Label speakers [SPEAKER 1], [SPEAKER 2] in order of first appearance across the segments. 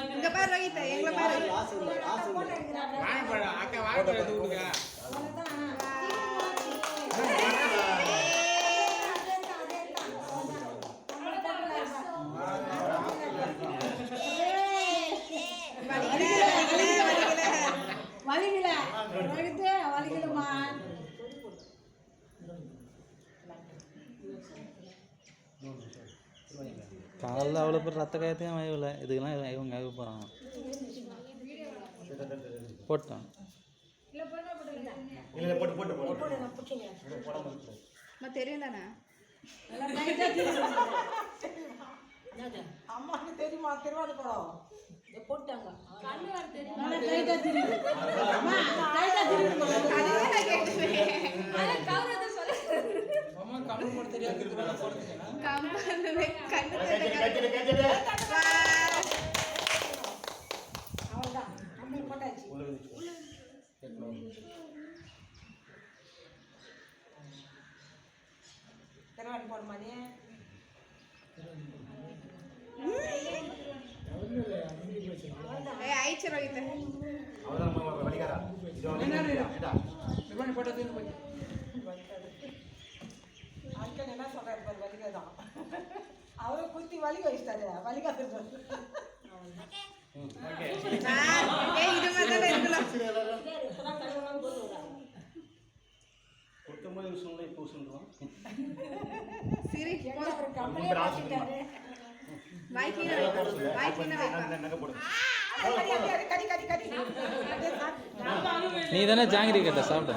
[SPEAKER 1] இங்க பாரு ரோஹித் எங்கள பாரு
[SPEAKER 2] வாய்ப்படா அக்கா வாய்ப்பட தூடுங்க
[SPEAKER 1] வலிக்கல ரோஹித் வலிக்கலமா
[SPEAKER 3] காலில் அவ்வளோ பேர் ரத்த காயத்தையும் வாய்வில்லை இதுக்கெல்லாம் இவங்க ஆக போகிறாங்க போட்டான்
[SPEAKER 1] தெரியும் தானே
[SPEAKER 4] அம்மாக்கு தெரியுமா திருவாரூர் படம் போட்டாங்க அவ்வளோதான் நம்ம போட்டாச்சு திருவாரூர் போடுமா நீ
[SPEAKER 1] ஆயிடுச்சு ரோஹித்
[SPEAKER 4] அங்கிள் என்ன சொல்றாரு பாரு வலிகை தான் அவரை குத்தி வலிக வச்சுட்டாரு வலிகா திருவாரு
[SPEAKER 1] இது மாதிரி இருக்கலாம் சரி
[SPEAKER 3] நீ தானே ஜாங்கிரி கேட்ட சாப்பிட்ட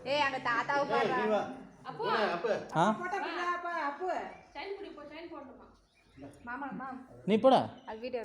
[SPEAKER 1] ஏய் அங்க தாத்தாவை பாரு
[SPEAKER 5] அப்போ
[SPEAKER 4] அப்போ
[SPEAKER 5] சைன் குடி போ சைன் போடுமா
[SPEAKER 1] மாமா
[SPEAKER 3] நீ போடா
[SPEAKER 1] அது வீடியோ